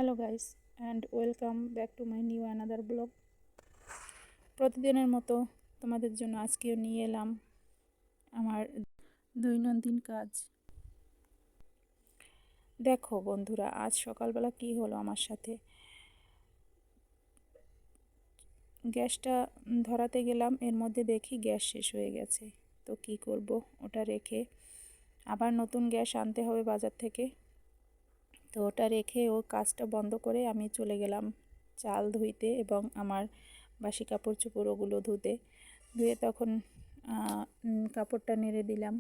Hello guys and welcome back to my new another blog. প্রতিদিনের মতো তোমাদের জন্য আজকেও নিয়ে এলাম আমার দৈনন্দিন কাজ। দেখো বন্ধুরা, আজ সকালবেলা কি হলো আমার সাথে। গ্যাসটা ধরাতে গেলাম, এর মধ্যে দেখি গ্যাস শেষ হয়ে গেছে। তো কি করব, ওটা রেখে আবার নতুন গ্যাস আনতে হবে বাজার থেকে। তো ওটা রেখে ও কাজটা বন্ধ করে আমি চলে গেলাম চাল ধুইতে এবং আমার বাসি কাপড় চোপড় ওগুলো ধুয়ে তখন কাপড়টা নেড়ে দিলাম।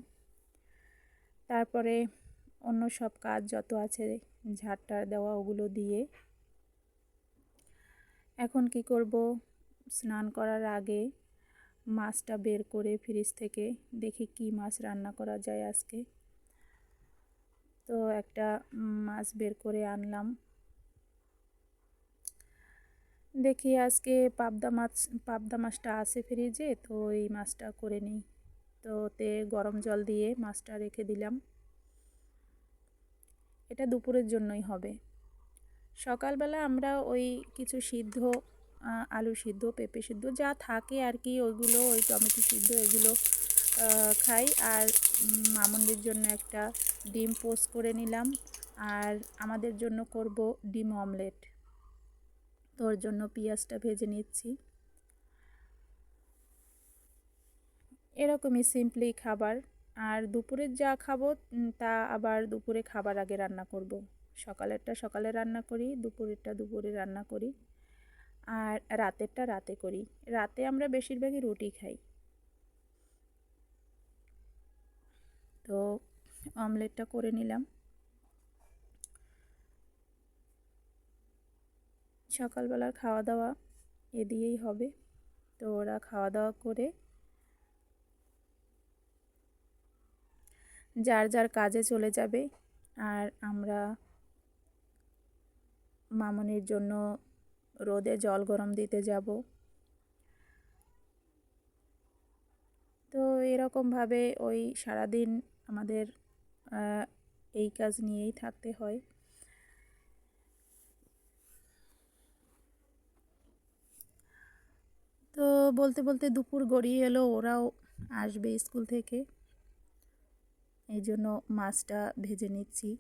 তারপরে অন্য সব কাজ যত আছে ঝাড়টার দেওয়া ওগুলো দিয়ে এখন কি করব, স্নান করার আগে মাছটা বের করে ফ্রিজ থেকে দেখি কি মাছ রান্না করা যায় আজকে। তো একটা মাছ বের করে আনলাম। দেখি আজকে পাবদা মাছটা আছে ফ্রিজে, তো এই মাছটা করে নিই। তো ওতে গরম জল দিয়ে মাছটা রেখে দিলাম। এটা দুপুরের জন্যই হবে। সকালবেলা আমরা ওই কিছু সিদ্ধ আলু সিদ্ধ, পেঁপে সিদ্ধ যা থাকে আর কি, ওইগুলো ওই টমেটো সিদ্ধ এগুলো খাই। আর মামুনির জন্য একটা ডিম পোস্ট করে নিলাম, আর আমাদের জন্য করব ডিম অমলেট। তো ওর জন্য পেঁয়াজটা ভেজে নিচ্ছি। এরকমই সিম্পলি খাবার। আর দুপুরের যা খাবো তা আবার দুপুরে খাবার আগে রান্না করব। সকালেরটা সকালে রান্না করি, দুপুরেরটা দুপুরে রান্না করি, আর রাতেরটা রাতে করি। রাতে আমরা বেশিরভাগই রুটি খাই। তো অমলেটটা করে নিলাম। সকালবেলার খাওয়া দাওয়া এ দিয়েই হবে। তো ওরা খাওয়া দাওয়া করে যার যার কাজে চলে যাবে, আর আমরা মামনির জন্য রোদে জল গরম দিতে যাব। তো এরকমভাবে ওই সারাদিন আমাদের এই কাজ নিয়েই থাকতে হয়। তো বলতে বলতে দুপুর গড়িয়ে এলো, ওরাও আসবে স্কুল থেকে। এই জন্য মাছটা ভেজে নিচ্ছি।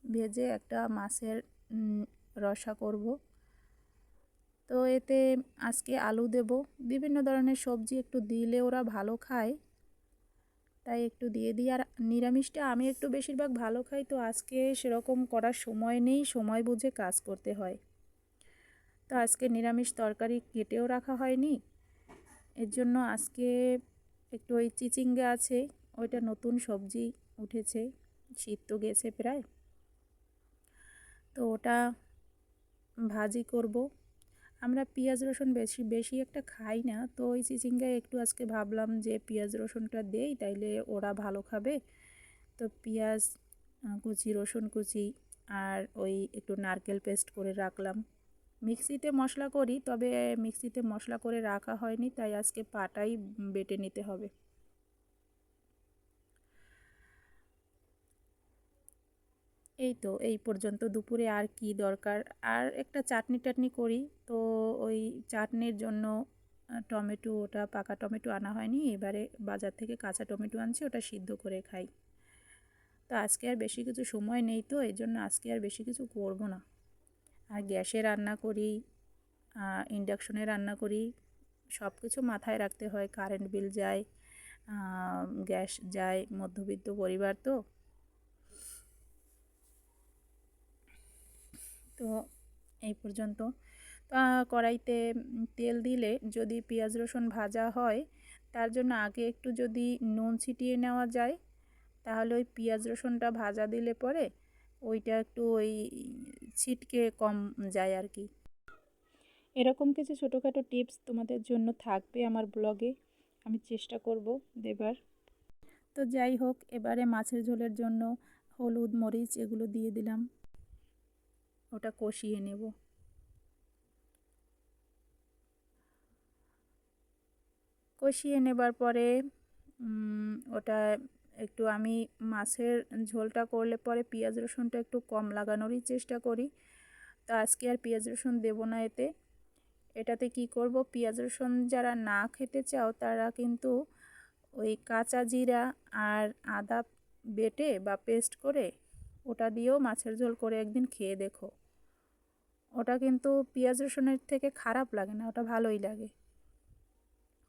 ভেজে একটা মাছের রসা করব। তো এতে আজকে আলু দেব, বিভিন্ন ধরনের সবজি একটু দিলে ওরা ভালো খায়, তাই একটু দিয়ে দিই। আর নিরামিষটা আমি একটু বেশিরভাগ ভালো খাই, তো আজকে সেরকম করার সময় নেই, সময় বুঝে কাজ করতে হয়। তো আজকে নিরামিষ তরকারি কেটেও রাখা হয়নি, এর জন্য আজকে একটু ওই চিচিঙ্গা আছে, ওইটা নতুন সবজি উঠেছে, শীত তো গেছে প্রায়, তো ওটা ভাজি করব। আমরা পেঁয়াজ রসুন বেশি বেশি একটা খাই না, তো ওই চিচিঙ্গায় একটু আজকে ভাবলাম যে পেঁয়াজ রসুনটা দেই, তাইলে ওরা ভালো খাবে। তো পেঁয়াজ কুচি, রসুন কুচি, আর ওই একটু নারকেল পেস্ট করে রাখলাম। মিক্সিতে মশলা করি, তবে মিক্সিতে মশলা করে রাখা হয়নি, তাই আজকে পাটাই বেটে নিতে হবে। এই তো এই পর্যন্ত। দুপুরে আর কি দরকার, আর একটা চাটনি টাটনি করি। তো ওই চাটনির জন্য টমেটো, ওটা পাকা টমেটো আনা হয়নি, এবারে বাজার থেকে কাঁচা টমেটো আনছি, ওটা সিদ্ধ করে খাই। তো আজকে আর বেশি কিছু সময় নেই, তো এই জন্য আজকে আর বেশি কিছু করব না। আর গ্যাসে রান্না করি, ইন্ডাকশনে রান্না করি, সব কিছু মাথায় রাখতে হয়। কারেন্ট বিল যায়, গ্যাস যায়, মধ্যবিত্ত পরিবার তো। তো এই পর্যন্ত। কড়াইতে তেল দিলে যদি পেঁয়াজ রসুন ভাজা হয়, তার জন্য আগে একটু যদি নুন ছিটিয়ে নেওয়া যায়, তাহলে ওই পেঁয়াজ রসুনটা ভাজা দিলে পরে ওইটা একটু ওই ছিটকে কম যায় আর কি। এরকম কিছু ছোটোখাটো টিপস তোমাদের জন্য থাকবে আমার ব্লগে, আমি চেষ্টা করব দেবার। তো যাই হোক, এবারে মাছের ঝোলের জন্য হলুদ মরিচ এগুলো দিয়ে দিলাম, ওটা কষিয়ে নেব। কষিয়ে নেবার পরে ওটা একটু আমি মাছের ঝোলটা করলে পরে পেঁয়াজ রসুনটা একটু কম লাগানোরই চেষ্টা করি। তো আজকে আর পেঁয়াজ রসুন দেবো না এটাতে কি করব, পেঁয়াজ রসুন যারা না খেতে চাও তারা কিন্তু ওই কাঁচা জিরা আর আদা বেটে বা পেস্ট করে ওটা দিয়েও মাছের ঝোল করে একদিন খেয়ে দেখো। ওটা কিন্তু পেঁয়াজ রসুনের থেকে খারাপ লাগে না, ওটা ভালোই লাগে।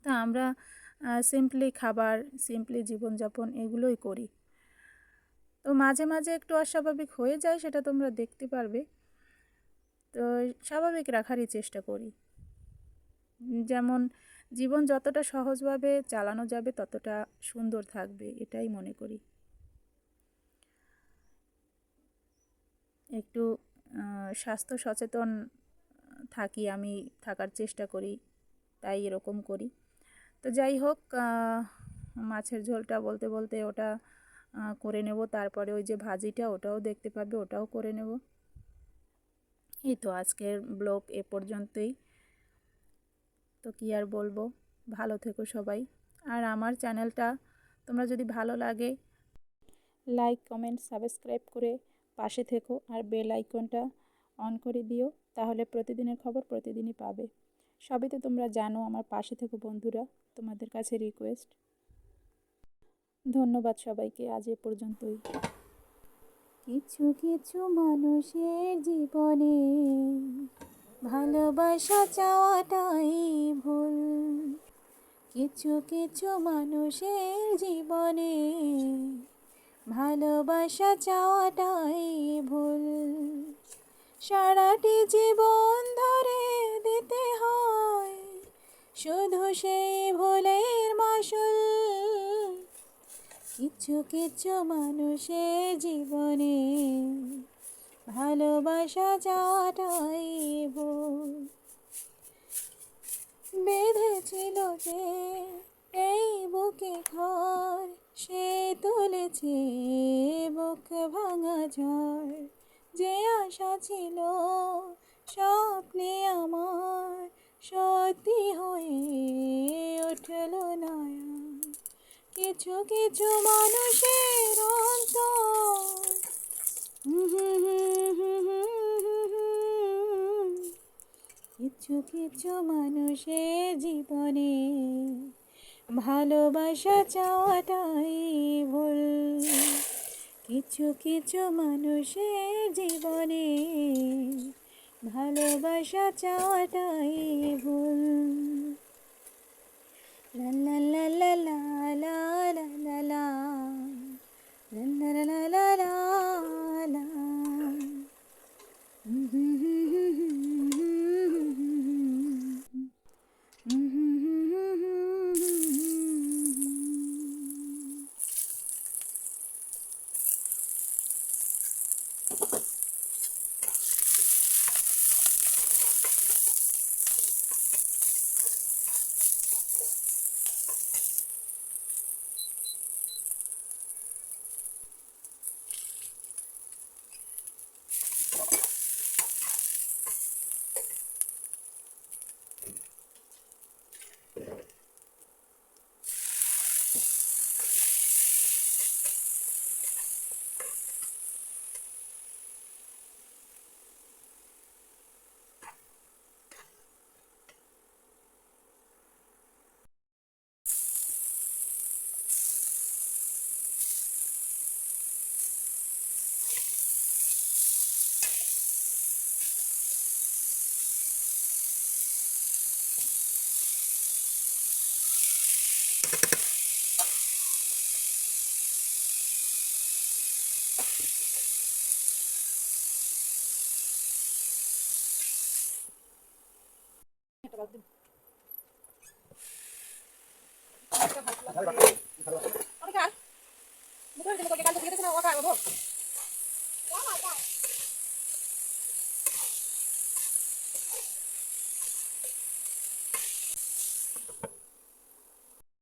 তা আমরা সিম্পলি খাবার, সিম্পলি জীবনযাপন এগুলোই করি। তো মাঝে মাঝে একটু অস্বাভাবিক হয়ে যায়, সেটা তোমরা দেখতে পারবে। তো স্বাভাবিক রাখারই চেষ্টা করি। যেমন জীবন যতটা সহজভাবে চালানো যাবে ততটা সুন্দর থাকবে, এটাই মনে করি। একটু স্বাস্থ্য সচেতন থাকি, আমি থাকার চেষ্টা করি, তাই এরকম করি। তো যাই হোক, মাছের ঝোলটা বলতে বলতে ওটা করে নেব। তারপরে ওই যে ভাজিটা, ওটাও দেখতে পাবে, ওটাও করে নেব। এই তো আজকের ব্লগ এ পর্যন্তই। তো কি আর বলবো, ভালো থেকো সবাই। আর আমার চ্যানেলটা তোমরা যদি ভালো লাগে লাইক, কমেন্ট, সাবস্ক্রাইব করে পাশে থেকো, আর বেল আইকনটা অন করে দিও, তাহলে প্রতিদিনের খবর প্রতিদিনই পাবে। সবই তো তোমরা জানো, আমার পাশে থেকো বন্ধুরা, তোমাদের কাছে রিকোয়েস্ট। ধন্যবাদ সবাইকে, আজ এ পর্যন্তই। কিছু কিছু মানুষের জীবনে ভালোবাসা চাওয়াটাই ভুল। কিছু কিছু মানুষের জীবনে ভালোবাসা চাওয়াটাই ভুল। সারাটি জীবন ধরে দিতে হয় শুধু সেই ভুলের মাসুল। কিছু কিছু মানুষের জীবনে ভালোবাসা চাওয়াটাই ভুল। বেঁধেছিল যে এই বুকে ঘর, সে তুলেছে বুক ভাঙা ঝড়। যে আশা ছিল স্বপ্নে আমার, সত্যি হয়ে উঠল না। কিছু কিছু মানুষের অন্তর কিছু কিছু মানুষের জীবনে ভালোবাসা চাওয়াটাই ভুল। কিছু কিছু মানুষের জীবনে ভালোবাসা চাওয়াটাই ভুল। লা লা লা লা লা লা লা লা লা লা লা লা লা লা।